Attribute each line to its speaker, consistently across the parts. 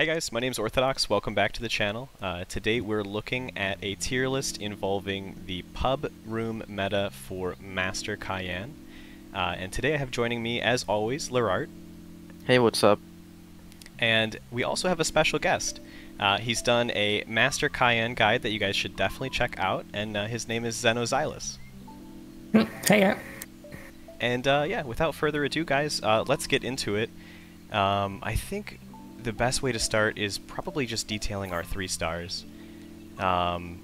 Speaker 1: Hey guys, my name's Orthodox. Welcome back to the channel. Today we're looking at a tier list involving the pub room meta for Master Cayenne. And today I have joining me, as always, LERART.
Speaker 2: Hey, what's up?
Speaker 1: And we also have a special guest. He's done a Master Cayenne guide that you guys should definitely check out, and his name is XenoXilus.
Speaker 3: Hey, yeah.
Speaker 1: And yeah, without further ado, guys, let's get into it. I think the best way to start is probably just detailing our 3 stars. Kind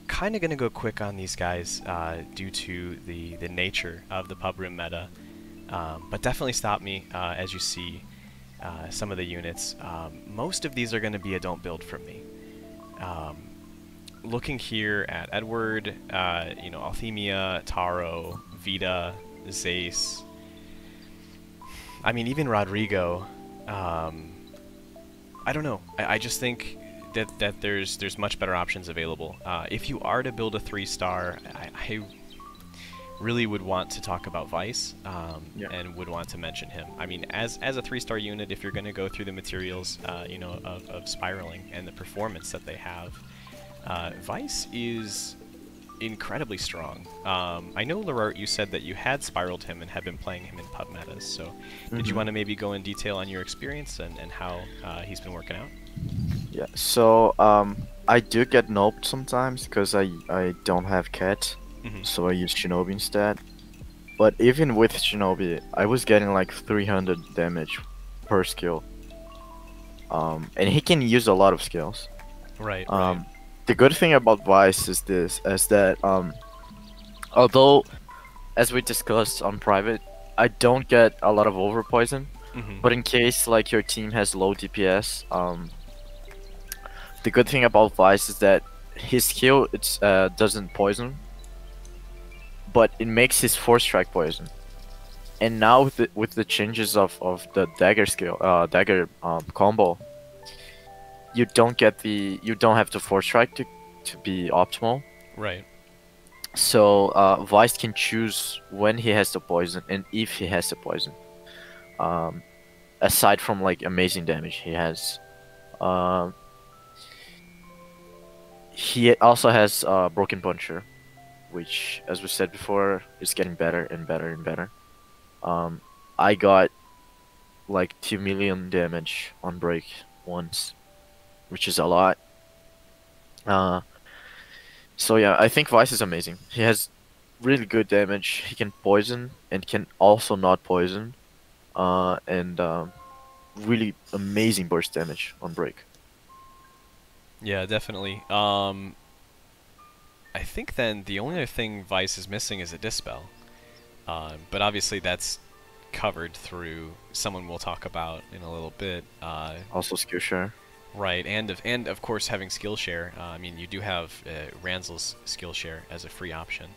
Speaker 1: of going to go quick on these guys due to the nature of the pub room meta, but definitely stop me as you see some of the units. Most of these are going to be a don't build from me. Looking here at Edward, Althemia, Taro, Vita, Zace, I mean even Rodrigo. I don't know. I just think that there's much better options available. If you are to build a 3-star, I really would want to talk about Vice and would want to mention him. I mean, as a 3-star unit, if you're going to go through the materials, of spiraling and the performance that they have, Vice is incredibly strong. I know, LERART, you said that you had spiraled him and had been playing him in pub metas, so did you want to maybe go in detail on your experience and how he's been working out?
Speaker 2: Yeah, so I do get noped sometimes because I don't have cat, so I use Shinobi instead. But even with Shinobi, I was getting like 300 damage per skill. And he can use a lot of skills.
Speaker 1: Right.
Speaker 2: The good thing about Vice is that although, as we discussed on private, I don't get a lot of over poison, but in case like your team has low DPS, the good thing about Vice is that his skill doesn't poison, but it makes his 4-strike poison. And now with the changes of the dagger skill, combo, you don't have to 4-strike to be optimal.
Speaker 1: Right.
Speaker 2: So Vice can choose when he has the poison and if he has the poison. Aside from like amazing damage he has, he also has Broken Puncher, which, as we said before, is getting better and better and better. I got like 2 million damage on break once, which is a lot. So yeah, I think Vice is amazing. He has really good damage. He can poison and can also not poison, and really amazing burst damage on break.
Speaker 1: Yeah, definitely. I think then the only other thing Vice is missing is a Dispel, but obviously that's covered through someone we'll talk about in a little bit.
Speaker 2: Also skill share.
Speaker 1: Right, and of course having skill share. I mean, you do have Ranzel's skill share as a free option.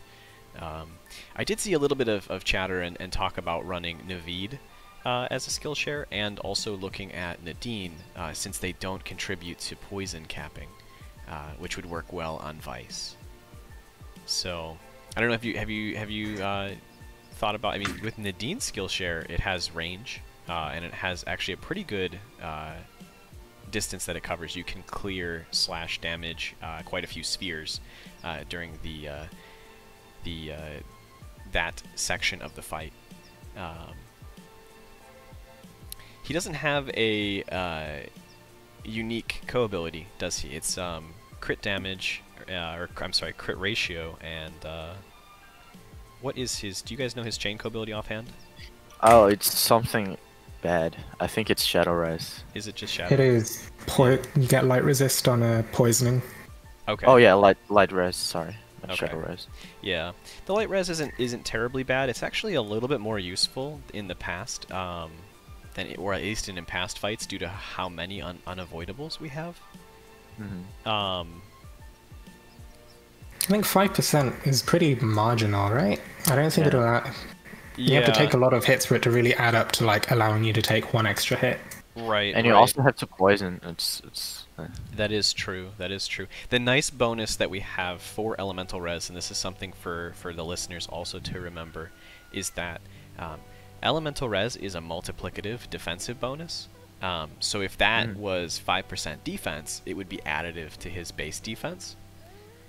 Speaker 1: I did see a little bit of chatter and talk about running Naveed as a skill share, and also looking at Nadine since they don't contribute to poison capping, which would work well on Vice. So I don't know if you thought about. I mean, with Nadine's skill share, it has range, and it has actually a pretty good distance that it covers. You can clear / damage quite a few spheres during that section of the fight. He doesn't have a unique co-ability, does he? It's crit damage, or I'm sorry, crit ratio, and what is his? Do you guys know his chain co-ability offhand?
Speaker 2: Oh, it's something bad. I think it's Shadow Rise.
Speaker 1: Is it just Shadow?
Speaker 3: It is. You get light resist on poisoning.
Speaker 1: Okay.
Speaker 2: Oh yeah, light res. Sorry, not
Speaker 1: Okay.
Speaker 2: Shadow Res.
Speaker 1: Yeah, the light res isn't terribly bad. It's actually a little bit more useful in the past, or at least in past fights, due to how many unavoidables we have.
Speaker 3: I think 5% is pretty marginal, right? I don't think it'll. You have to take a lot of hits for it to really add up to like allowing you to take 1 extra hit.
Speaker 1: Right.
Speaker 2: And you also have to poison.
Speaker 1: That is true. That is true. The nice bonus that we have for elemental res, and this is something for the listeners also to remember, is that elemental res is a multiplicative defensive bonus. So if that was 5% defense, it would be additive to his base defense.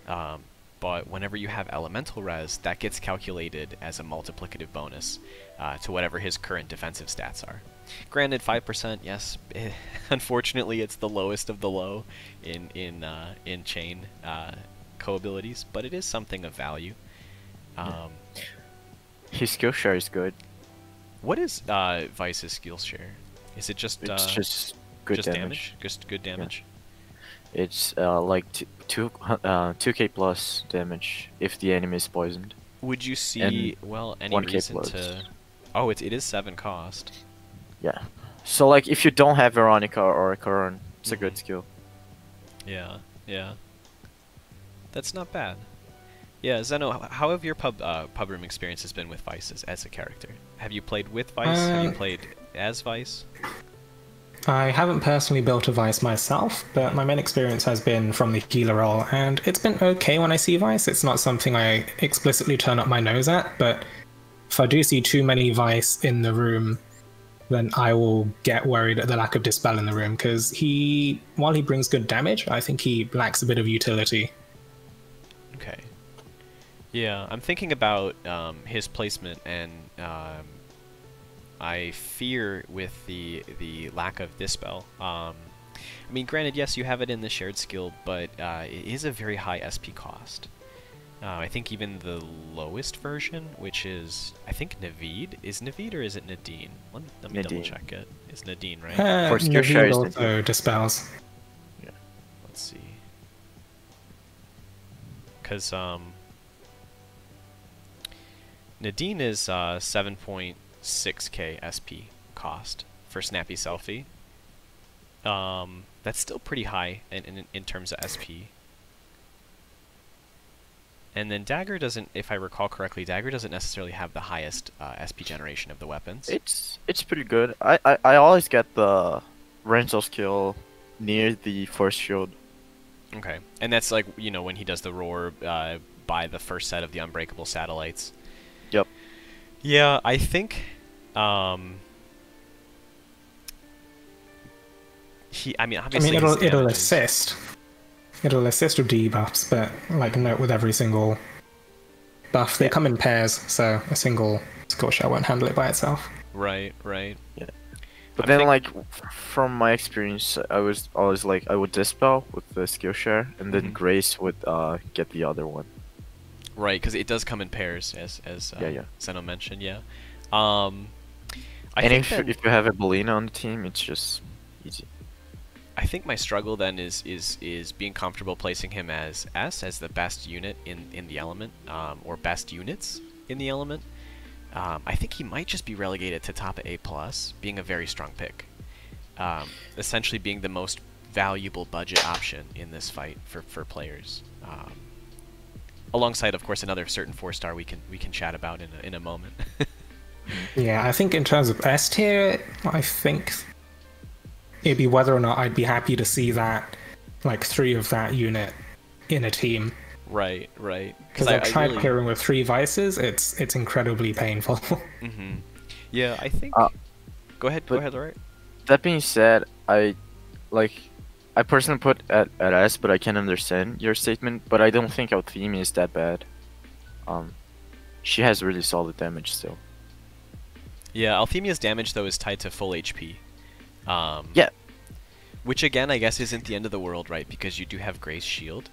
Speaker 1: But whenever you have elemental res, that gets calculated as a multiplicative bonus to whatever his current defensive stats are. Granted, 5%, yes. Unfortunately, it's the lowest of the low in chain co-abilities, but it is something of value.
Speaker 2: His skill share is good.
Speaker 1: What is Vice's skill share? Is it just
Speaker 2: It's just good damage.
Speaker 1: Just good damage.
Speaker 2: Yeah. It's like 2k plus damage if the enemy is poisoned.
Speaker 1: Would you see any reason
Speaker 2: plus.
Speaker 1: to? Oh, it is 7 cost.
Speaker 2: Yeah. So like if you don't have Veronica or Karan, it's a good skill.
Speaker 1: Yeah, yeah. That's not bad. Yeah, Zeno, how have your pub room experiences been with Vice as a character? Have you played with Vice? Have you played as Vice?
Speaker 3: I haven't personally built a Vice myself, but my main experience has been from the healer role, and it's been okay when I see Vice. It's not something I explicitly turn up my nose at, but if I do see too many Vice in the room, then I will get worried at the lack of Dispel in the room, because while he brings good damage, I think he lacks a bit of utility.
Speaker 1: Okay. Yeah, I'm thinking about his placement, and I fear with the lack of Dispel. I mean, granted, yes, you have it in the shared skill, but it is a very high SP cost. I think even the lowest version, which is, I think Naveed. Is Naveed or is it Nadine? Let me double check it. It's Nadine, right?
Speaker 2: For skill share
Speaker 3: also dispels.
Speaker 1: Yeah. Let's see. Because Nadine is 7.6k SP cost for Snappy Selfie. That's still pretty high in terms of SP. And then Dagger doesn't, if I recall correctly, Dagger doesn't necessarily have the highest SP generation of the weapons.
Speaker 2: It's pretty good. I always get the rental skill near the first shield.
Speaker 1: Okay, and that's like, you know, when he does the roar by the first set of the unbreakable satellites.
Speaker 2: Yep.
Speaker 1: Yeah, I think I mean, obviously
Speaker 3: it'll assist. It'll assist with debuffs, but like note with every single buff, they come in pairs, so a single skill share won't handle it by itself.
Speaker 1: Right, right.
Speaker 2: Yeah. But then, like, from my experience, I was always like, I would Dispel with the skill share, and then Grace would get the other one.
Speaker 1: Right, because it does come in pairs, as Zeno mentioned, yeah. And
Speaker 2: if you have a Belina on the team, it's just easy.
Speaker 1: I think my struggle then is being comfortable placing him as the best unit in the element, or best units in the element. I think he might just be relegated to top of A+, being a very strong pick. Essentially being the most valuable budget option in this fight for players. Alongside, of course, another certain 4-star we can chat about in a moment.
Speaker 3: Yeah, I think in terms of S tier, I think it'd be whether or not I'd be happy to see that, like 3 of that unit in a team.
Speaker 1: Right, right.
Speaker 3: Because I've tried pairing with 3 Vices, it's incredibly painful.
Speaker 1: Yeah, I think. Go ahead, Alright.
Speaker 2: That being said, I personally put at S, but I can understand your statement. But I don't think Althemia is that bad. She has really solid damage still.
Speaker 1: Yeah, Althemia's damage though is tied to full HP.
Speaker 2: Yeah.
Speaker 1: Which again, I guess, isn't the end of the world, right? Because you do have Grace Shield.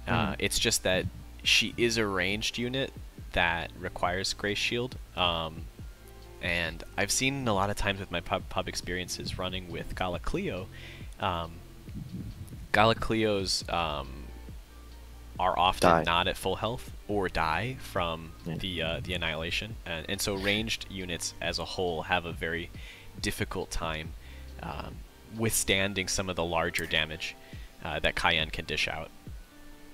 Speaker 1: It's just that she is a ranged unit that requires Grace Shield. And I've seen a lot of times with my pub experiences running with Gala Cleo, Gala Cleos are often not at full health or die from the annihilation, and so ranged units as a whole have a very difficult time withstanding some of the larger damage that Cayenne can dish out.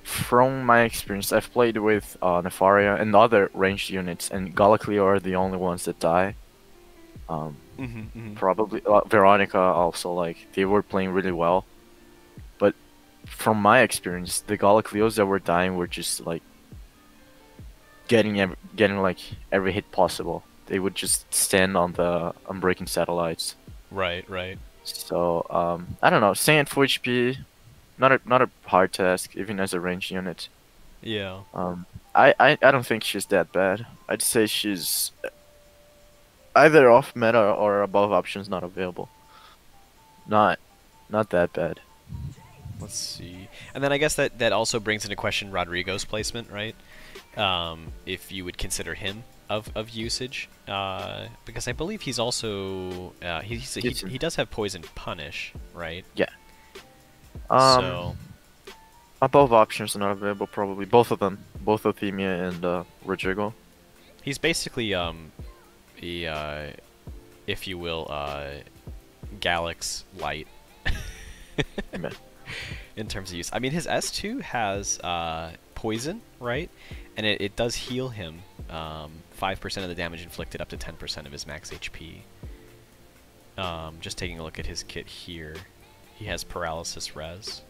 Speaker 2: From my experience, I've played with Nefaria and other ranged units, and Gala Cleo are the only ones that die. Probably Veronica also, like, they were playing really well, but from my experience, the Gala Cleos that were dying were just like getting like every hit possible. They would just stand on the unbreaking satellites.
Speaker 1: Right, right.
Speaker 2: So I don't know. Staying at 4 HP, not a hard task even as a ranged unit.
Speaker 1: Yeah.
Speaker 2: I don't think she's that bad. I'd say she's either off meta or above options not available. Not that bad.
Speaker 1: Let's see. And then I guess that also brings into question Rodrigo's placement, right? If you would consider him of usage, because I believe he's also he does have poison punish, right?
Speaker 2: Yeah.
Speaker 1: So
Speaker 2: above options are not available probably. Both of them, both Althemia and Rodrigo.
Speaker 1: he's basically if you will, Galax Light.
Speaker 2: Amen.
Speaker 1: In terms of use. I mean, his S2 has poison, right? And it does heal him 5% of the damage inflicted up to 10% of his max HP. Just taking a look at his kit here. He has paralysis res.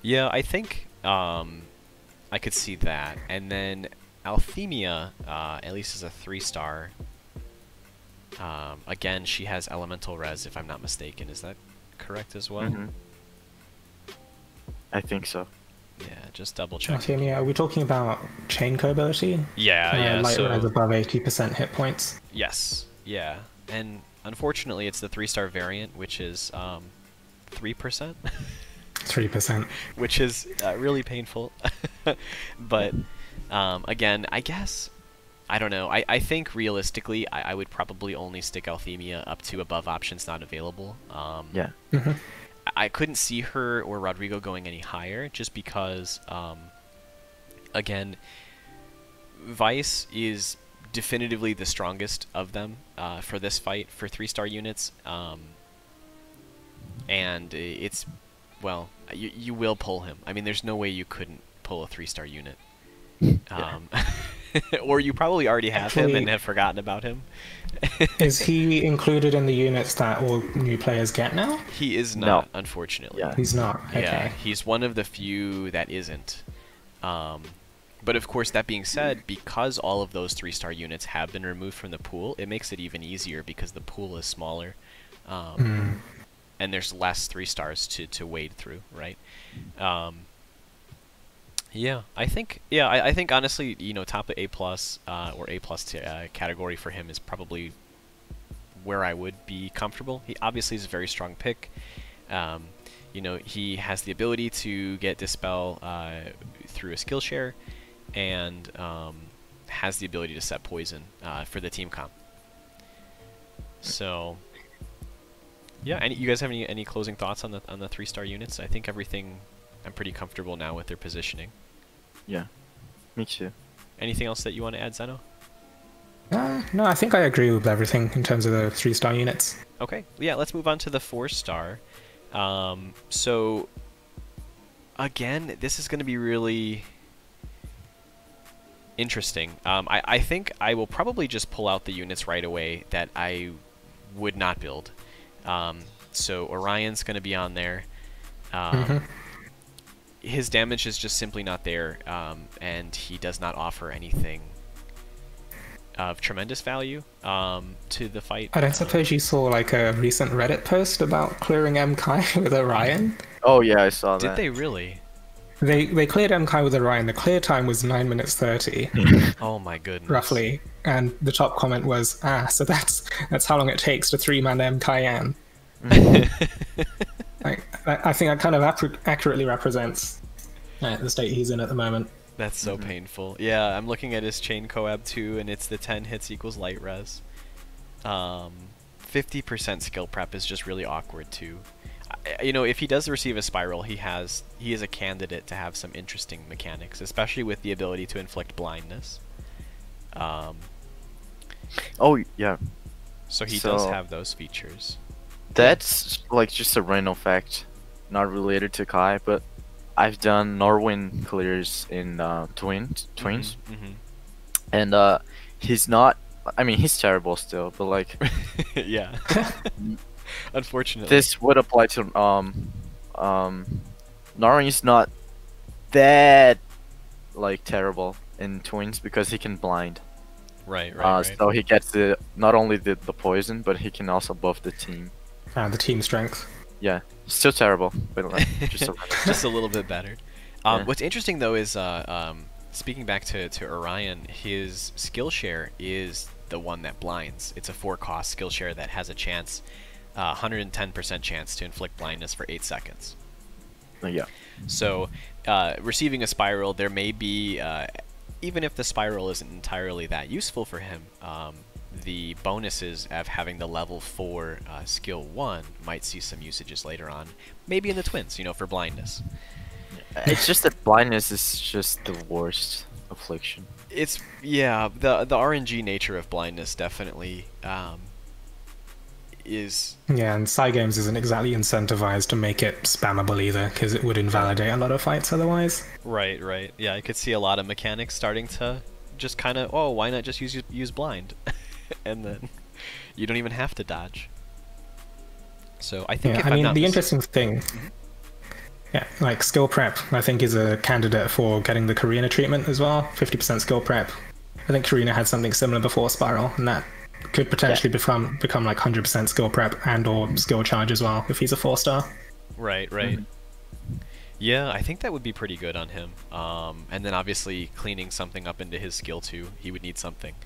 Speaker 1: Yeah, I think I could see that. And then Althemia, at least as a 3-star. Again, she has elemental res, if I'm not mistaken. Is that correct as well?
Speaker 2: Mm-hmm. I think so.
Speaker 1: Yeah, just double check.
Speaker 3: Althemia, are we talking about chain ability?
Speaker 1: Yeah.
Speaker 3: Light
Speaker 1: So
Speaker 3: res above 80% hit points.
Speaker 1: yes, yeah, and unfortunately, it's the 3-star variant, which is 3%,
Speaker 3: 3%.
Speaker 1: which is really painful. But again, I guess I don't know. I think realistically, I would probably only stick Althemia up to above options not available.
Speaker 2: Yeah.
Speaker 3: Mm-hmm.
Speaker 1: I couldn't see her or Rodrigo going any higher, just because, again, Vice is definitively the strongest of them for this fight for 3-star units, and it's, well, you will pull him. I mean, there's no way you couldn't pull a 3-star unit. Or you probably already have him and have forgotten about him.
Speaker 3: Is he included in the units that all new players get now?
Speaker 1: He is not, unfortunately.
Speaker 2: Yeah.
Speaker 3: He's not. Okay.
Speaker 1: Yeah, he's one of the few that isn't. But of course, that being said, because all of those 3-star units have been removed from the pool, it makes it even easier because the pool is smaller. And there's less 3-stars to wade through, right? Yeah, I think honestly, you know, top of A+ or A+ category for him is probably where I would be comfortable. He obviously is a very strong pick. You know, he has the ability to get Dispel through a skill share, and has the ability to set poison for the team comp. So, yeah, you guys have any closing thoughts on the 3-star units? I think everything, I'm pretty comfortable now with their positioning.
Speaker 2: Yeah, me too.
Speaker 1: Anything else that you want to add, Zeno?
Speaker 3: No, I think I agree with everything in terms of the 3-star units.
Speaker 1: Okay, yeah, let's move on to the 4-star. So, again, this is going to be really interesting. I think I will probably just pull out the units right away that I would not build. So Orion's going to be on there. His damage is just simply not there, and he does not offer anything of tremendous value to the fight.
Speaker 3: I don't suppose you saw like a recent Reddit post about clearing MK with Orion?
Speaker 2: Oh yeah, I saw that.
Speaker 1: Did they really?
Speaker 3: They cleared MK with Orion. The clear time was 9 minutes 30.
Speaker 1: Oh my goodness.
Speaker 3: Roughly. And the top comment was, so that's how long it takes to 3-man MKN. I think that kind of accurately represents the state he's in at the moment.
Speaker 1: That's so painful. Yeah, I'm looking at his chain coab too, and it's the 10 hits equals light res. 50% skill prep is just really awkward too. You know, if he does receive a spiral, he is a candidate to have some interesting mechanics, especially with the ability to inflict blindness.
Speaker 2: Oh yeah.
Speaker 1: So he does have those features.
Speaker 2: That's like just a random fact, not related to Kai, but I've done Norwin clears in twins, and he's not. I mean, he's terrible still, but like,
Speaker 1: yeah. Unfortunately,
Speaker 2: this would apply to Norwin is not that like terrible in twins because he can blind.
Speaker 1: Right.
Speaker 2: So he gets not only the poison, but he can also buff the team.
Speaker 3: The team strength.
Speaker 2: Yeah, still terrible, but like, just
Speaker 1: just a little bit better.
Speaker 2: Yeah.
Speaker 1: What's interesting though is, speaking back to Orion, his skill share is the one that blinds. It's a 4-cost skill share that has a chance, 110% chance to inflict blindness for 8 seconds.
Speaker 2: Yeah.
Speaker 1: So, receiving a spiral, there may be, even if the spiral isn't entirely that useful for him, the bonuses of having the level 4 skill 1 might see some usages later on. Maybe in the twins, you know, for blindness.
Speaker 2: It's just that blindness is just the worst affliction.
Speaker 1: It's, yeah, the RNG nature of blindness definitely is...
Speaker 3: Yeah, and Cygames isn't exactly incentivized to make it spammable either, because it would invalidate a lot of fights otherwise.
Speaker 1: Right, right. Yeah, I could see a lot of mechanics starting to just kind of, oh, why not just use blind? And then you don't even have to dodge. So I think
Speaker 3: yeah, I mean, the interesting thing... Yeah, like skill prep, I think, is a candidate for getting the Karina treatment as well. 50% skill prep. I think Karina had something similar before Spiral, and that could potentially become like 100% skill prep and or skill charge as well if he's a 4-star.
Speaker 1: Right, right. Yeah, I think that would be pretty good on him. And then obviously cleaning something up into his skill 2, he would need something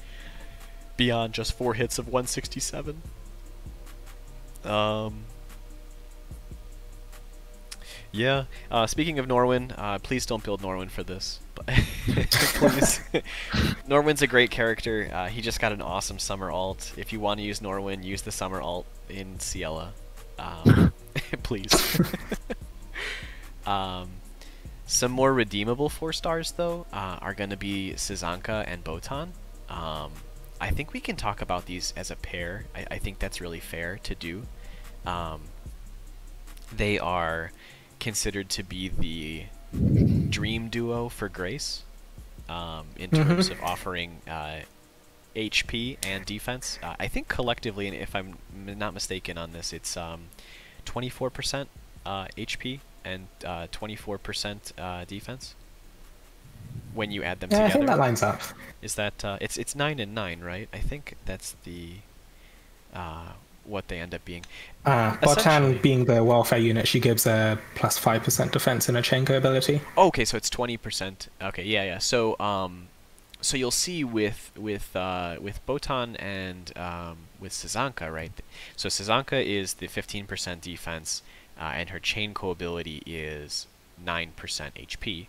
Speaker 1: beyond just 4 hits of 167. Yeah, speaking of Norwin, please don't build Norwin for this. Please. Norwin's a great character. He just got an awesome summer alt. If you want to use Norwin, use the summer alt in Ciela. Please. Some more redeemable 4-stars, though, are going to be Sazanka and Botan. I think we can talk about these as a pair. I think that's really fair to do. They are considered to be the dream duo for Grace in terms of offering HP and defense. I think collectively, and if I'm not mistaken on this, it's 24% HP and 24% defense when you add them together.
Speaker 3: I think that lines up.
Speaker 1: Is that it's 9 and 9, right? I think that's the what they end up being.
Speaker 3: Botan being the welfare unit, she gives a plus 5% defense in a Chenko ability.
Speaker 1: Okay, so it's 20%. Okay, yeah, yeah. So so you'll see with Botan and with Sazanka, right? So Sazanka is the 15% defense, and her Chainco ability is 9% HP,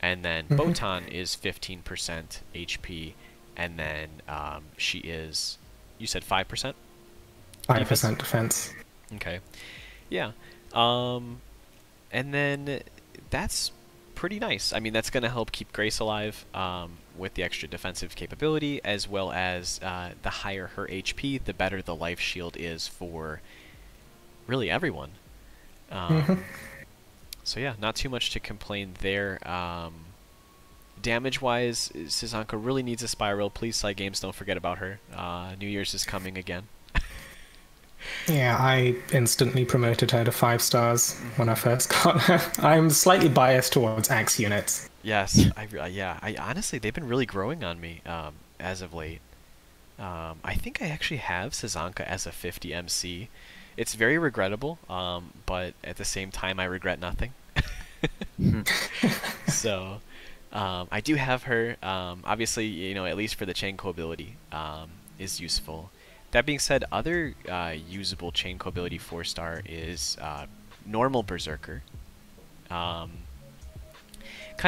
Speaker 1: and then Botan is 15% HP, and then she is, you said 5%.
Speaker 3: 5% defense.
Speaker 1: Okay. Yeah. And then that's pretty nice. I mean, that's going to help keep Grace alive with the extra defensive capability, as well as the higher her HP, the better the life shield is for really everyone. So yeah, not too much to complain there. Damage-wise, Sazanka really needs a spiral. Please, Cygames, don't forget about her. New Year's is coming again.
Speaker 3: Yeah, I instantly promoted her to 5 stars when I first got her. I'm slightly biased towards axe units.
Speaker 1: Yes, I honestly, they've been really growing on me as of late. I think I actually have Sazanka as a 50 MC. It's very regrettable, but at the same time, I regret nothing. So, I do have her. Obviously, you know, at least for the Chainco ability, is useful. That being said, other usable Chainco ability 4-star is normal Berserker. Kind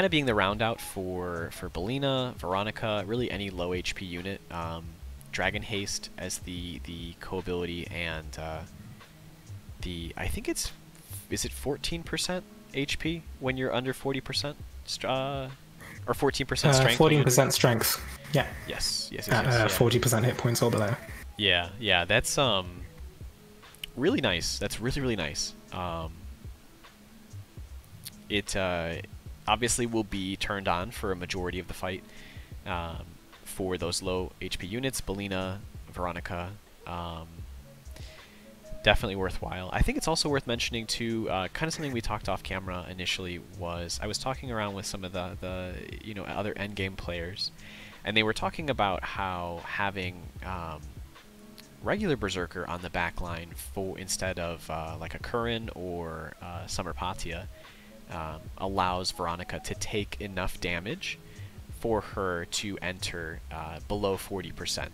Speaker 1: of being the round out for Belina, Veronica, really any low HP unit. Dragon Haste as the co-ability, and I think is it 14% HP when you're under 40%? Or 14% strength?
Speaker 3: 14% strength, yeah.
Speaker 1: Yes.
Speaker 3: 40% hit points or below.
Speaker 1: Yeah, that's really nice. That's really nice. It obviously will be turned on for a majority of the fight for those low HP units. Belina, Veronica, definitely worthwhile. I think it's also worth mentioning too, kind of something we talked off camera initially, was I was talking around with some of the you know, other endgame players, and they were talking about how having regular Berserker on the back line for instead of like a Curran or Summer Patia allows Veronica to take enough damage for her to enter below 40%.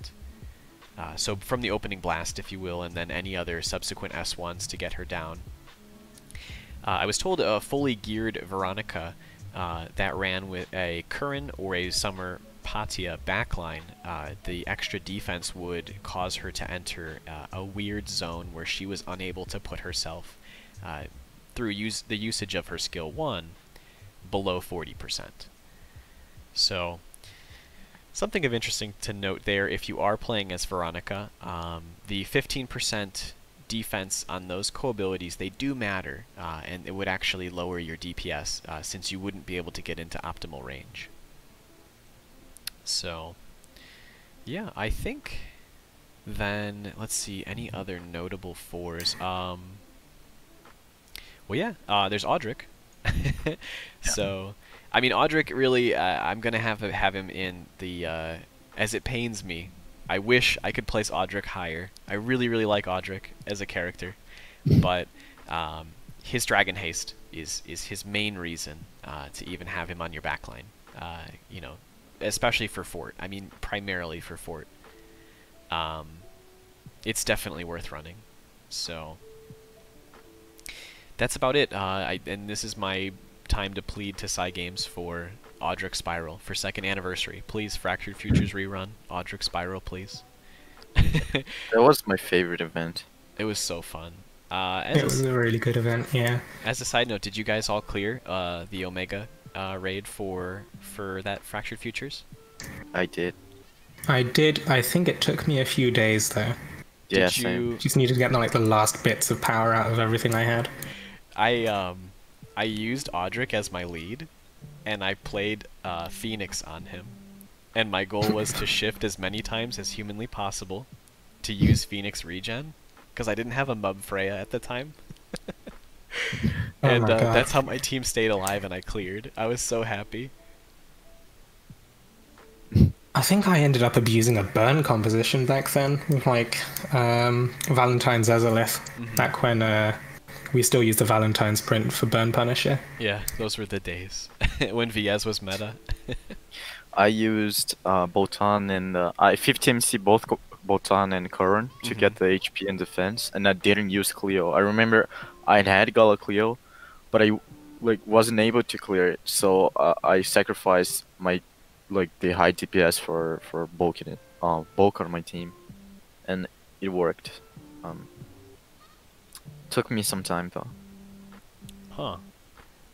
Speaker 1: So from the opening blast, if you will, and then any other subsequent S1s to get her down. I was told a fully geared Veronica that ran with a Curran or a Summer Patia backline, the extra defense would cause her to enter a weird zone where she was unable to put herself, through the usage of her skill 1, below 40%. So, something of interesting to note there, if you are playing as Veronica, the 15% defense on those co-abilities, they do matter, and it would actually lower your DPS, since you wouldn't be able to get into optimal range. So, yeah, I think then, let's see, any other notable 4s. Well, yeah, there's Audric. So, I mean, Audric really, I'm going to have him in the, as it pains me, I wish I could place Audric higher. I really, really like Audric as a character, but his Dragon Haste is his main reason to even have him on your backline. You know, especially for Fort. I mean, primarily for Fort. It's definitely worth running. So that's about it. And this is my time to plead to Cygames for Audric Spiral for 2nd anniversary. Please, Fractured Futures rerun Audric Spiral, please.
Speaker 2: That was my favorite event.
Speaker 1: It was so fun.
Speaker 3: It was a really good event, yeah.
Speaker 1: As a side note, did you guys all clear the Omega raid for that Fractured Futures?
Speaker 2: I did.
Speaker 3: I did. I think it took me a few days though.
Speaker 2: Yeah,
Speaker 1: Did you...
Speaker 2: same.
Speaker 3: Just needed to get like the last bits of power out of everything I had.
Speaker 1: I used Audric as my lead, and I played Phoenix on him. And my goal was to shift as many times as humanly possible to use Phoenix regen, because I didn't have a Mub Freya at the time. And that's how my team stayed alive and I cleared. I was so happy.
Speaker 3: I think I ended up abusing a burn composition back then, with like Valentine's Zezalith, back when we still used the Valentine's print for burn punisher.
Speaker 1: Yeah, those were the days when VS was meta.
Speaker 2: I used Botan and I 50MC both Botan and Curran to get the HP and defense, and I didn't use Cleo. I remember I had Gala Cleo, but I wasn't able to clear it, so I sacrificed my the high DPS for bulk on my team, and it worked. Took me some time though.
Speaker 1: Huh.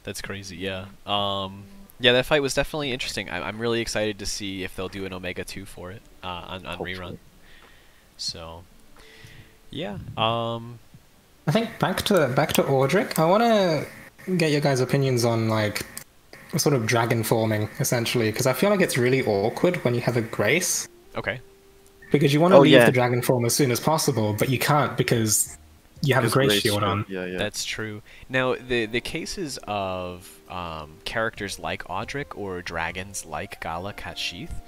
Speaker 1: That's crazy, yeah. Yeah, that fight was definitely interesting. I'm really excited to see if they'll do an Omega 2 for it on rerun. So, yeah.
Speaker 3: I think back to Audric. I want to get your guys' opinions on like sort of dragon forming essentially, because I feel like it's really awkward when you have a Grace.
Speaker 1: Okay.
Speaker 3: Because you want to leave the dragon form as soon as possible, but you can't because you have a Grace shield on.
Speaker 2: Yeah, yeah.
Speaker 1: That's true. Now, the cases of characters like Audric or dragons like Gala Sheath,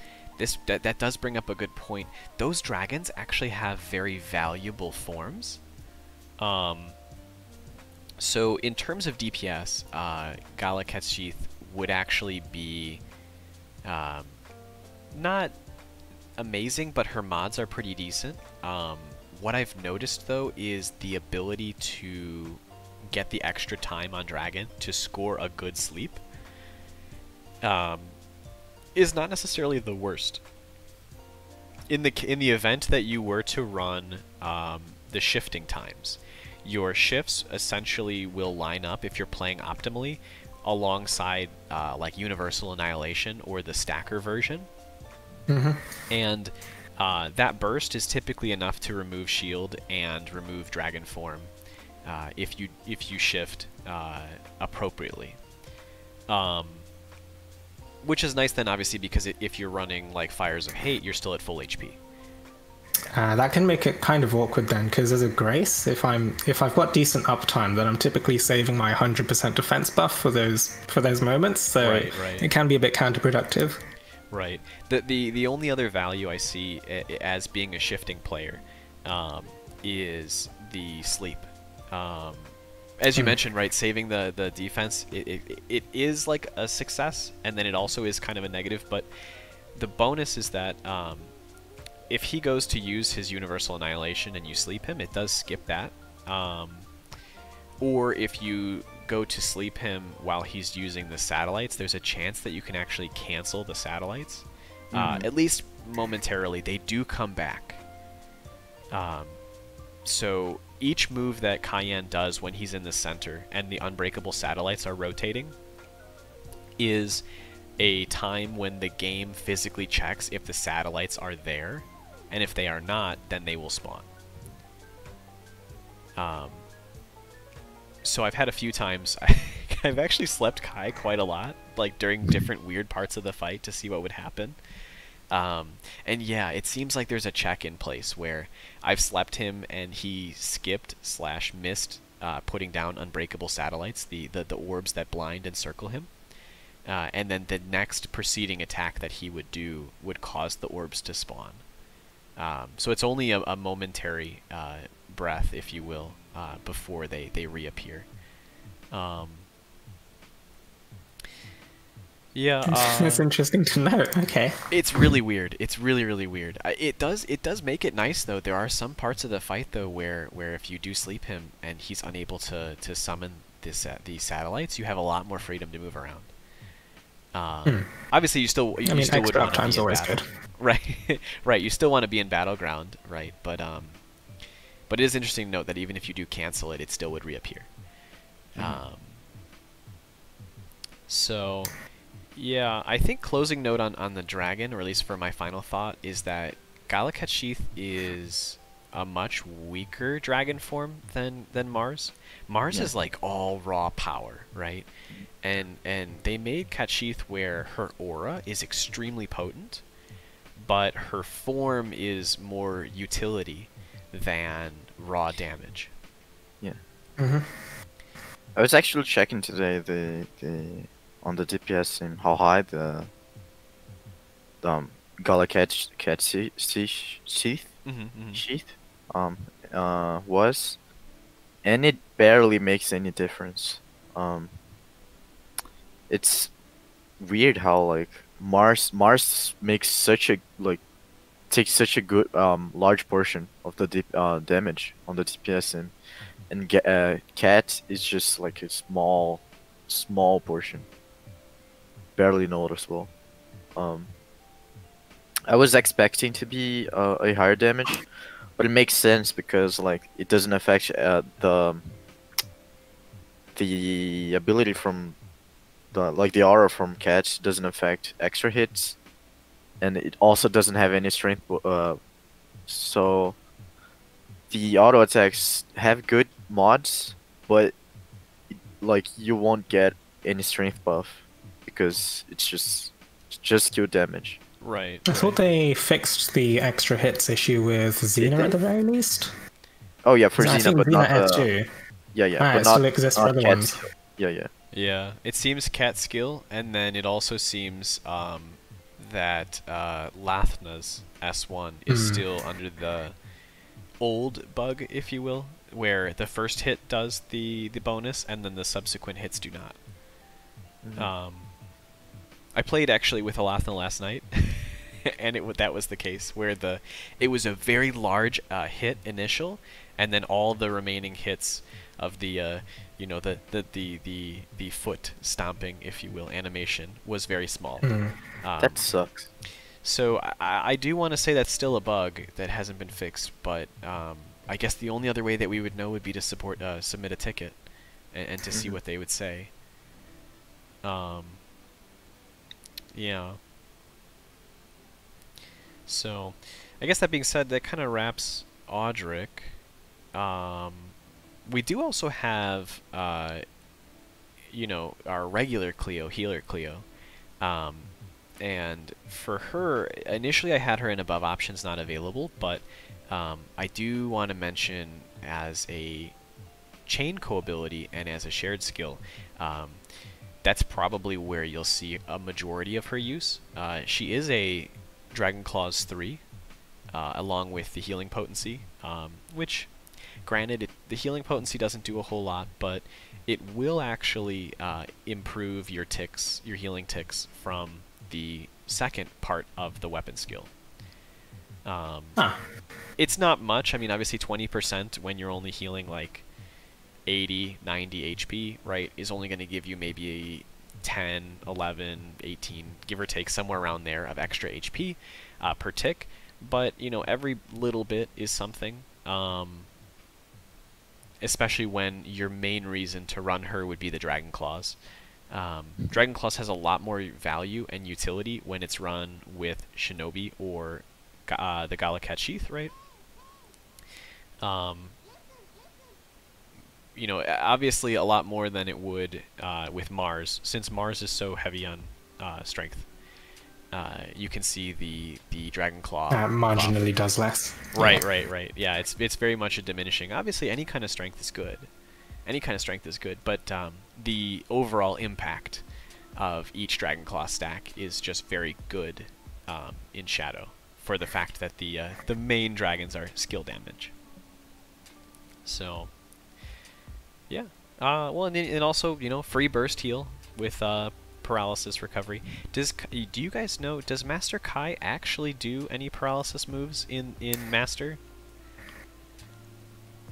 Speaker 1: that does bring up a good point. Those dragons actually have very valuable forms. So in terms of DPS, Gala Sheath would actually be not amazing, but her mods are pretty decent. What I've noticed though is the ability to get the extra time on Dragon to score a good sleep is not necessarily the worst. In the event that you were to run the shifting times, your shifts essentially will line up, if you're playing optimally, alongside like Universal Annihilation or the stacker version. And that burst is typically enough to remove shield and remove dragon form if you shift appropriately. Which is nice then, obviously, because if you're running like Fires of Hate, you're still at full HP.
Speaker 3: That can make it kind of awkward then, because as a Grace, if I've got decent uptime, then I'm typically saving my 100% defense buff for those moments, so it can be a bit counterproductive.
Speaker 1: Right. The only other value I see as being a shifting player is the sleep. As you mentioned, right, saving the defense, it is like a success, and then it also is kind of a negative, but the bonus is that if he goes to use his Universal Annihilation and you sleep him, it does skip that. Or if you go to sleep him while he's using the satellites, there's a chance that you can actually cancel the satellites. At least momentarily. They do come back. So each move that Cayenne does when he's in the center and the unbreakable satellites are rotating is a time when the game physically checks if the satellites are there, and if they are not, then they will spawn. So I've had a few times, I've actually slept Kai quite a lot, like during different weird parts of the fight to see what would happen. And yeah, it seems like there's a check in place where I've slept him and he skipped / missed putting down unbreakable satellites, the orbs that blind and circle him. And then the next preceding attack that he would do would cause the orbs to spawn. So it's only a momentary breath, if you will, before they reappear. Yeah,
Speaker 3: that's interesting to know. Okay,
Speaker 1: it's really weird. It's really weird. It does make it nice though. There are some parts of the fight though where if you do sleep him and he's unable to summon these satellites, you have a lot more freedom to move around. Obviously, you still would want to be in
Speaker 3: always
Speaker 1: battle,
Speaker 3: good.
Speaker 1: right? Right. You still want to be in battleground, right? But it is interesting to note that even if you do cancel it, it still would reappear. So. Yeah, I think closing note on the dragon, or at least for my final thought, is that Galaket Sheath is a much weaker dragon form than Mars. Mars is like all raw power, right? And they made Cat Sheath where her aura is extremely potent, but her form is more utility than raw damage.
Speaker 2: Yeah. I was actually checking today on the DPS sim how high the Galaket sheath was, and it barely makes any difference. It's weird how like Mars makes such a takes such a good large portion of the damage on the DPS sim, and Cat is just like a small portion. Barely noticeable. I was expecting to be a higher damage, but it makes sense because like it doesn't affect the ability from the aura from Cat doesn't affect extra hits, and it also doesn't have any strength. So the auto attacks have good mods, but like you won't get any strength buff, because it's just skill damage.
Speaker 1: Right.
Speaker 3: I thought they fixed the extra hits issue with Xena at the very least.
Speaker 2: Oh yeah, for
Speaker 3: I
Speaker 2: Xena,
Speaker 3: think
Speaker 2: but
Speaker 3: Xena
Speaker 2: not
Speaker 3: F2.
Speaker 2: Yeah,
Speaker 3: but
Speaker 2: it
Speaker 3: still exists for other
Speaker 2: Cat's.
Speaker 3: ones.
Speaker 2: Yeah.
Speaker 1: Yeah, it seems Cat skill, and then it also seems that Lathna's S1 is still under the old bug, if you will, where the first hit does the bonus, and then the subsequent hits do not. I played actually with Alathna last night, and that was the case where it was a very large hit initial, and then all the remaining hits of the the foot stomping, if you will, animation was very small.
Speaker 2: That sucks.
Speaker 1: So I do want to say that's still a bug that hasn't been fixed, but I guess the only other way that we would know would be to submit a ticket and to see what they would say. Yeah. So, I guess that being said, that kind of wraps Audric. We do also have, our regular Cleo, healer Cleo. And for her, initially I had her in above options not available, but I do want to mention as a chain co-ability and as a shared skill, that's probably where you'll see a majority of her use. She is a Dragon Claws 3, along with the healing potency, which, granted, the healing potency doesn't do a whole lot, but it will actually improve your ticks, your healing ticks, from the second part of the weapon skill. It's not much. I mean, obviously 20% when you're only healing like 80, 90 HP, right, is only going to give you maybe 10, 11, 18, give or take somewhere around there of extra HP per tick. But, you know, every little bit is something, especially when your main reason to run her would be the Dragon Claws. Dragon Claws has a lot more value and utility when it's run with Shinobi or the Galakat Sheath, right? You know, obviously a lot more than it would with Mars, since Mars is so heavy on strength. You can see the Dragon Claw
Speaker 3: marginally does less.
Speaker 1: Right, right. Yeah, it's very much a diminishing. Obviously, any kind of strength is good. Any kind of strength is good, but the overall impact of each Dragon Claw stack is just very good in Shadow, for the fact that the main dragons are skill damage. So, yeah. Well, and also, you know, free burst heal with paralysis recovery. Do you guys know, does Master Kai actually do any paralysis moves in Master?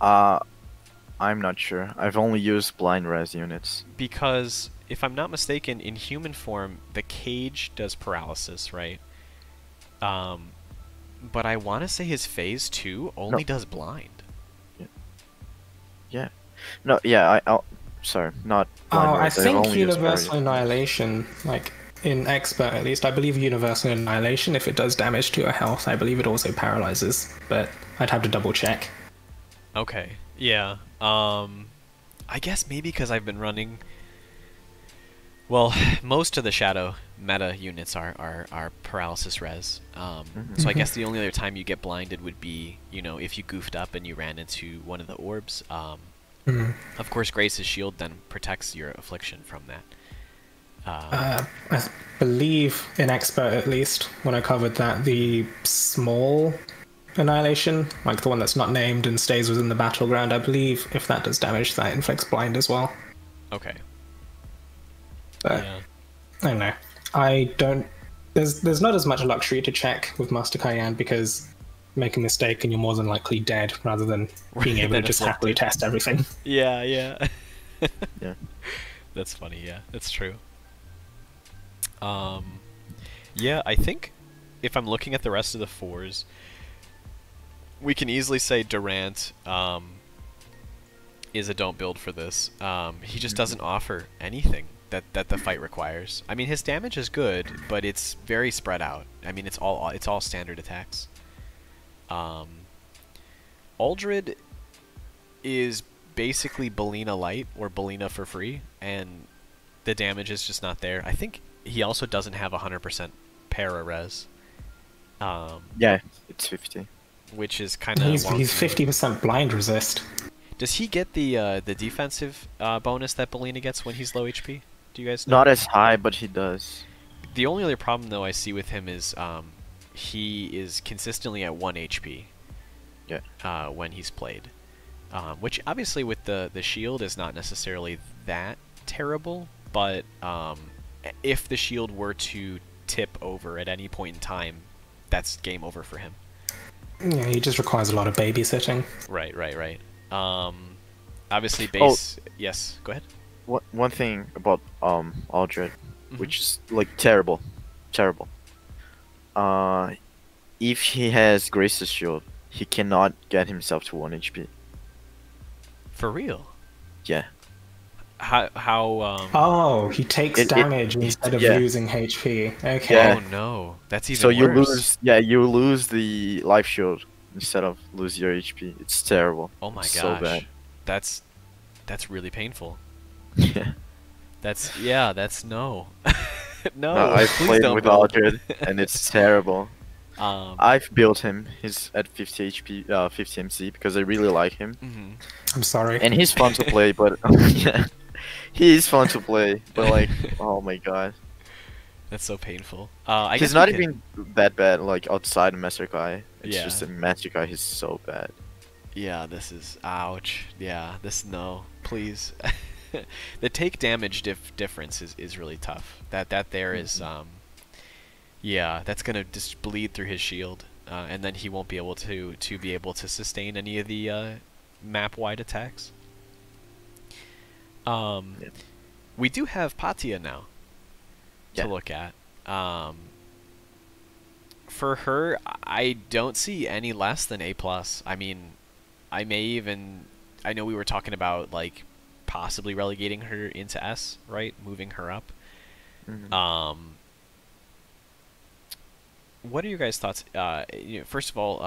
Speaker 2: I'm not sure. I've only used blind res units.
Speaker 1: Because if I'm not mistaken, in human form, the cage does paralysis, right? But I want to say his phase 2 only does blind.
Speaker 2: Yeah. No, yeah, sorry, not blind
Speaker 3: I
Speaker 2: res.
Speaker 3: think Universal Annihilation, like in Expert at least, I believe Universal Annihilation, if it does damage to your health, I believe it also paralyzes, but I'd have to double check.
Speaker 1: Okay, yeah. I guess maybe because I've been running... Well, most of the Shadow meta units are paralysis res. So I guess the only other time you get blinded would be, you know, if you goofed up and you ran into one of the orbs. Of course, Grace's shield then protects your affliction from that.
Speaker 3: I believe in Expert, at least, when I covered that, the small Annihilation, like the one that's not named and stays within the battleground, I believe if that does damage, that inflicts blind as well.
Speaker 1: Okay.
Speaker 3: But,
Speaker 1: yeah.
Speaker 3: I don't know. There's not as much luxury to check with Master Cayenne, because make a mistake and you're more than likely dead, rather than being able to just happily test everything.
Speaker 1: Yeah.
Speaker 2: Yeah.
Speaker 1: That's funny, yeah. That's true. Yeah, I think if I'm looking at the rest of the 4s, we can easily say Durant is a don't build for this. He just doesn't offer anything that the fight requires. I mean, his damage is good, but it's very spread out. I mean, it's all standard attacks. Aldred is basically Belina light, or Belina for free, and the damage is just not there. I think he also doesn't have 100% para res.
Speaker 2: Yeah, it's 50.
Speaker 1: Which is kind of
Speaker 3: he's 50% blind resist.
Speaker 1: Does he get the defensive bonus that Belina gets when he's low HP? Do you guys know?
Speaker 2: Not as high, but he does.
Speaker 1: The only other problem though I see with him is he is consistently at 1 HP.
Speaker 2: Yeah.
Speaker 1: When he's played, which obviously with the shield is not necessarily that terrible, but if the shield were to tip over at any point in time, that's game over for him.
Speaker 3: Yeah, he just requires a lot of babysitting.
Speaker 1: Right. Obviously base... Oh, yes, go ahead.
Speaker 2: One thing about Aldred, which is like terrible. If he has Grace's shield, he cannot get himself to 1 HP.
Speaker 1: For real?
Speaker 2: Yeah.
Speaker 1: How
Speaker 3: Oh, he takes damage instead of losing HP. Okay.
Speaker 2: Yeah.
Speaker 1: Oh no, that's even
Speaker 2: so you
Speaker 1: worse.
Speaker 2: you lose the life shield instead of lose your HP. It's terrible.
Speaker 1: Oh my gosh.
Speaker 2: So bad.
Speaker 1: That's really painful.
Speaker 2: Yeah.
Speaker 1: That's no. No.
Speaker 2: I've played with Aldred and it's terrible. I've built him. He's at 50 HP, 50 MC because I really like him.
Speaker 3: I'm sorry.
Speaker 2: And he's fun to play, but yeah, he is fun to play. But like, oh my god.
Speaker 1: That's so painful.
Speaker 2: He's not even that bad, like, outside Master Kai. It's
Speaker 1: Yeah.
Speaker 2: just in Master Kai he's so bad.
Speaker 1: Yeah, this is... Ouch. Yeah, this... No. Please. The take damage difference is really tough. That there is... Yeah, that's gonna just bleed through his shield. And then he won't be able to be able to sustain any of the map-wide attacks. We do have Patia now to look at. For her, I don't see any less than A+. I mean, I may even... I know we were talking about, like, possibly relegating her into S, right? Moving her up. What are your guys' thoughts? First of all,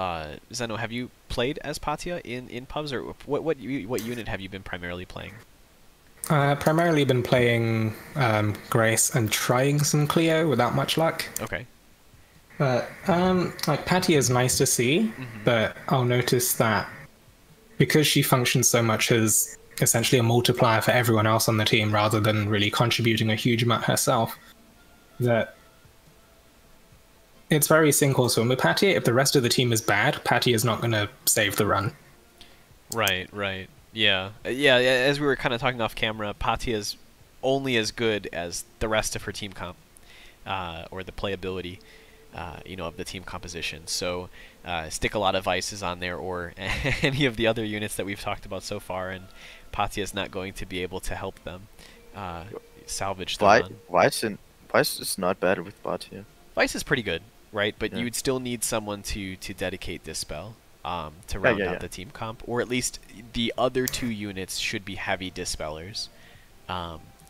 Speaker 1: Zeno, have you played as Patia in pubs, or what unit have you been primarily playing?
Speaker 3: Primarily been playing Grace and trying some Cleo without much luck.
Speaker 1: Okay.
Speaker 3: But like Patia is nice to see, but I'll notice that because she functions so much as essentially a multiplier for everyone else on the team rather than really contributing a huge amount herself, that it's very sink or swim with Patia. If the rest of the team is bad, Patia is not going to save the run.
Speaker 1: Right. Yeah. As we were kind of talking off camera, Patia is only as good as the rest of her team comp, or the playability, of the team composition. So stick a lot of vices on there, or any of the other units that we've talked about so far, and Patia is not going to be able to help them salvage the run.
Speaker 2: Vice is not bad with Patia.
Speaker 1: Vice is pretty good, right? But you'd still need someone to dedicate Dispel to round out the team comp, or at least the other two units should be heavy Dispellers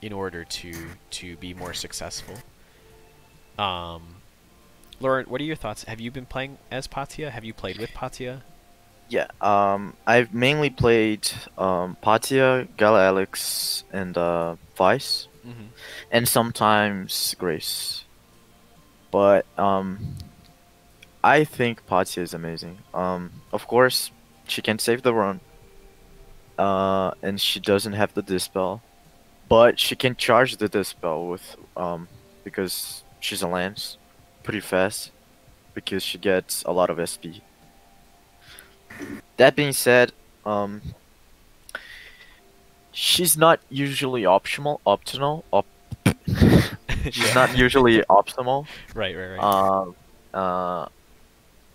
Speaker 1: in order to be more successful. Laurent, what are your thoughts? Have you been playing as Patia? Have you played with Patia?
Speaker 2: Yeah, I've mainly played Patia, Gala-Alex, and Vice, and sometimes Grace. But I think Patia is amazing. Of course, she can save the run, and she doesn't have the Dispel, but she can charge the Dispel with because she's a Lance, pretty fast, because she gets a lot of SP. That being said, she's not usually optional. She's not usually optimal.
Speaker 1: Right.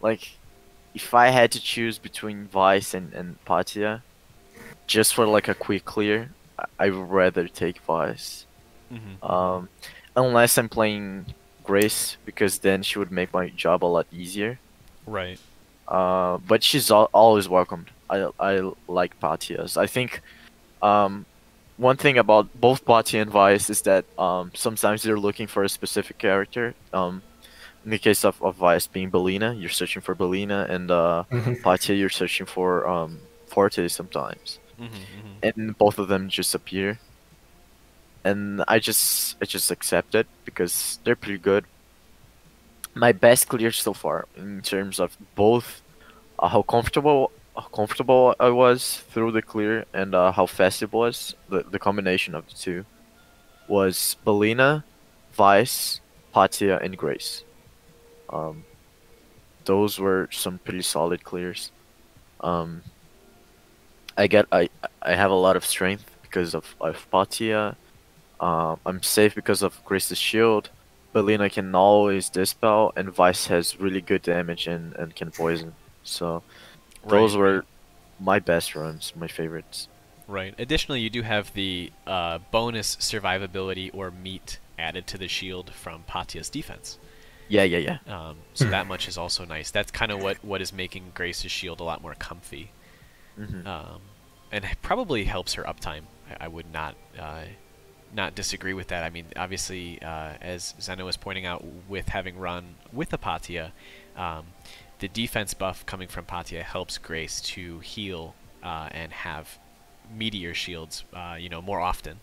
Speaker 2: Like, if I had to choose between Vice and Patia, just for like a quick clear, I would rather take Vice. Unless I'm playing Grace, because then she would make my job a lot easier.
Speaker 1: Right.
Speaker 2: But she's always welcomed. I like Patias. I think one thing about both Patia and Vice is that sometimes they're looking for a specific character. In the case of Vice being Belina, you're searching for Belina, and Patia, you're searching for Forte sometimes. And both of them just appear. And I just accept it because they're pretty good. My best clear so far in terms of both how comfortable I was through the clear and how fast it was, the combination of the two, was Belina, Vice, Patia, and Grace. Those were some pretty solid clears. I have a lot of strength because of Patia. I'm safe because of Grace's shield. Belina can always dispel, and Vice has really good damage and can poison. So those were my best runs, my favorites.
Speaker 1: Right. Additionally, you do have the bonus survivability or meat added to the shield from Patia's defense.
Speaker 2: Yeah.
Speaker 1: So that much is also nice. That's kind of what is making Grace's shield a lot more comfy. And it probably helps her uptime. I would not disagree with that. I mean, obviously, as Zeno was pointing out, with having run with a Patia, the defense buff coming from Patia helps Grace to heal and have meteor shields, more often,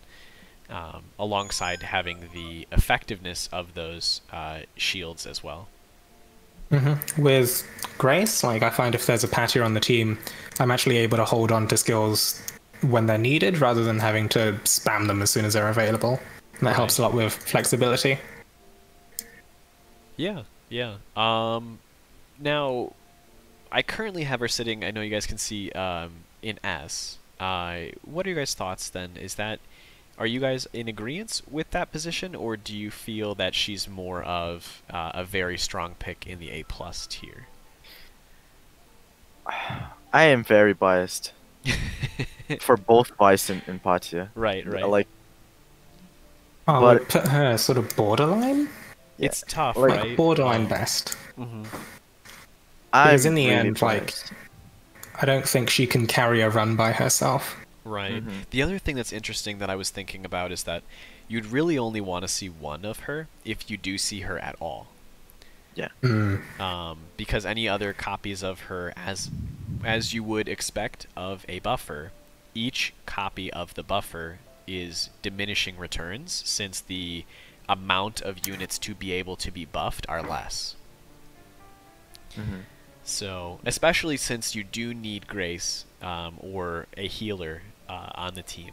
Speaker 1: alongside having the effectiveness of those shields as well.
Speaker 3: With Grace, like, I find if there's a Patia on the team, I'm actually able to hold on to skills when they're needed rather than having to spam them as soon as they're available. And that helps a lot with flexibility.
Speaker 1: Yeah, yeah. Now I currently have her sitting. I know you guys can see in S. What are your guys' thoughts then? Are you guys in agreement with that position, or do you feel that she's more of a very strong pick in the A plus tier?
Speaker 2: I am very biased for both Vice and Patia.
Speaker 1: Right, right.
Speaker 2: Like,
Speaker 3: I
Speaker 2: but
Speaker 3: would put her sort of borderline,
Speaker 2: yeah,
Speaker 1: It's tough,
Speaker 2: like,
Speaker 1: right?
Speaker 3: borderline best.
Speaker 1: Mhm.
Speaker 3: Because
Speaker 2: I'm
Speaker 3: in the
Speaker 2: really
Speaker 3: end, like,
Speaker 2: biased.
Speaker 3: I don't think she can carry a run by herself.
Speaker 1: Right.
Speaker 2: Mhm.
Speaker 1: The other thing that's interesting that I was thinking about is that you'd really only want to see one of her if you do see her at all.
Speaker 2: Yeah.
Speaker 1: Because any other copies of her, as you would expect of a buffer, each copy of the buffer is diminishing returns since the amount of units to be able to be buffed are less.
Speaker 2: Mhm.
Speaker 1: So, especially since you do need Grace or a healer on the team.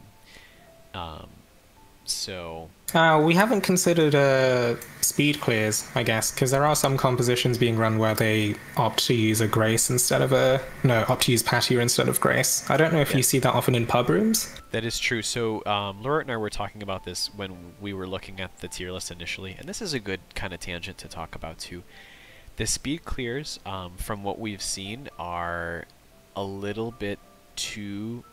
Speaker 1: So,
Speaker 3: We haven't considered speed clears, I guess, because there are some compositions being run where they opt to use a Grace instead of opt to use Patia instead of Grace. I don't know if
Speaker 1: Yeah.
Speaker 3: you see that often in pub rooms.
Speaker 1: that is true. So, LERART and I were talking about this when we were looking at the tier list initially, and this is a good kind of tangent to talk about too. The speed clears, from what we've seen, are a little bit too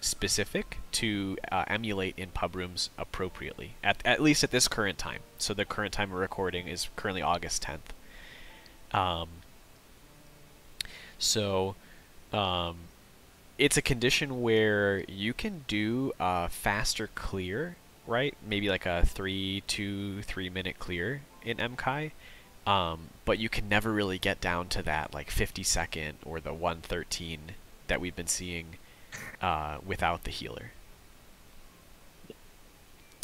Speaker 1: specific to emulate in pub rooms appropriately, at least at this current time. So the current time of recording is currently August 10th. So it's a condition where you can do a faster clear, right? Maybe like a 3 minute clear in MKai. But you can never really get down to that like 50-second or the 113 that we've been seeing without the healer.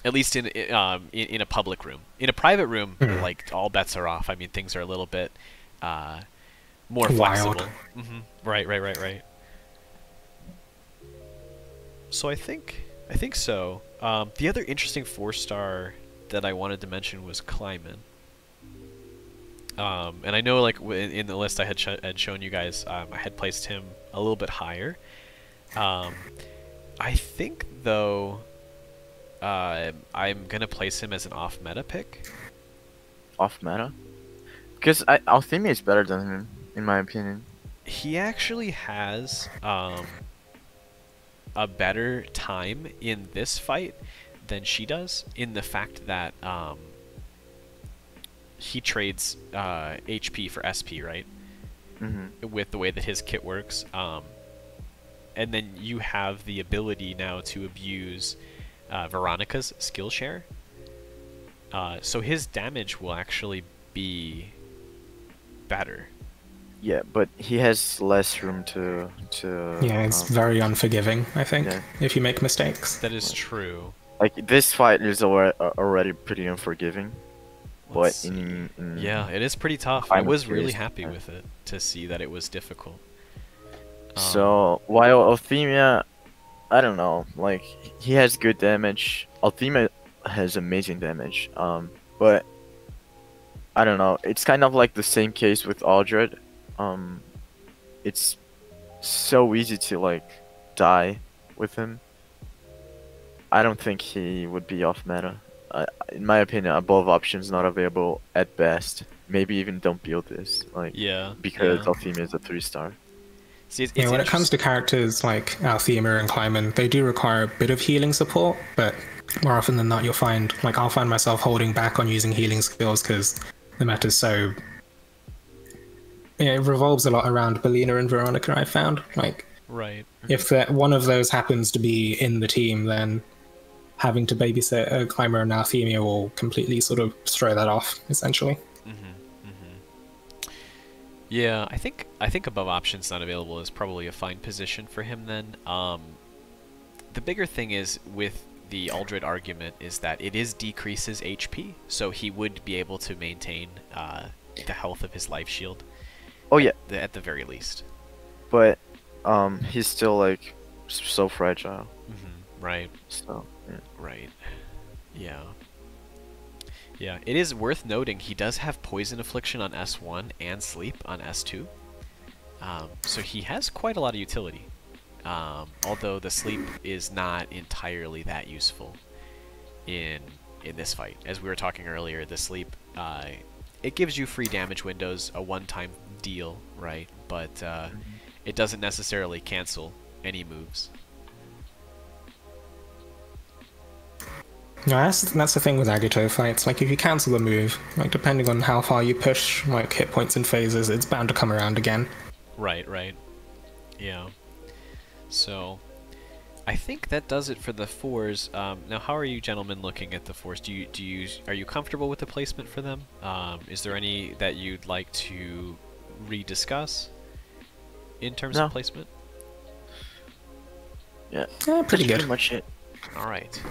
Speaker 1: At least in a public room. In a private room, like all bets are off. I mean, things are a little bit more
Speaker 3: Wild.
Speaker 1: flexible. Right. So I think so. The other interesting 4-star that I wanted to mention was Kleimann. And I know, like in the list I had shown you guys, I had placed him a little bit higher. I think though, I'm gonna place him as an off-meta pick.
Speaker 2: Off meta, because Althemia is better than him in my opinion.
Speaker 1: He actually has a better time in this fight than she does, in the fact that he trades HP for SP, right? With the way that his kit works. And then you have the ability now to abuse Veronica's skill share. So his damage will actually be better.
Speaker 2: Yeah, but he has less room to.
Speaker 3: Yeah, it's very unforgiving, I think,
Speaker 2: yeah.
Speaker 3: if you make mistakes.
Speaker 1: That is true.
Speaker 2: Like this fight is already pretty unforgiving.
Speaker 1: Let's
Speaker 2: But in
Speaker 1: yeah, it is pretty tough. I was really happy with it to see that it was difficult.
Speaker 2: So while Althemia, I don't know, like he has good damage. Althemia has amazing damage. But I don't know. It's kind of like the same case with Aldred. It's so easy to like die with him. I don't think he would be off meta. In my opinion, above options not available at best. Maybe even don't build this, like because Althemia is a 3-star.
Speaker 1: See, it's
Speaker 3: when it comes to characters like Althemia and Kleimann, they do require a bit of healing support, but more often than not, you'll find, like, I'll find myself holding back on using healing skills because the meta's so. Yeah, it revolves a lot around Belina and Veronica, I found. Like, if one of those happens to be in the team, then having to babysit a Kleimann and Althemia will completely sort of throw that off, essentially.
Speaker 1: Yeah, I think above options not available is probably a fine position for him then. The bigger thing is with the Aldred argument is that it decreases HP, so he would be able to maintain the health of his life shield.
Speaker 2: Oh yeah,
Speaker 1: at the very least.
Speaker 2: But he's still like so fragile.
Speaker 1: Right.
Speaker 2: So yeah.
Speaker 1: Right. Yeah. Yeah, it is worth noting he does have Poison Affliction on S1 and Sleep on S2. So he has quite a lot of utility. Although the Sleep is not entirely that useful in this fight. As we were talking earlier, the Sleep, it gives you free damage windows, a one-time deal, right? But it doesn't necessarily cancel any moves.
Speaker 3: Yeah, that's the thing with Agito fights. Like, if you cancel a move, like, depending on how far you push, like, hit points and phases, it's bound to come around again.
Speaker 1: Right, right. Yeah. So, I think that does it for the 4s. Now, how are you gentlemen looking at the 4s? Are you comfortable with the placement for them? Is there any that you'd like to rediscuss in terms of placement?
Speaker 2: Yeah,
Speaker 3: Yeah, pretty good.
Speaker 2: Pretty much it.
Speaker 1: All right.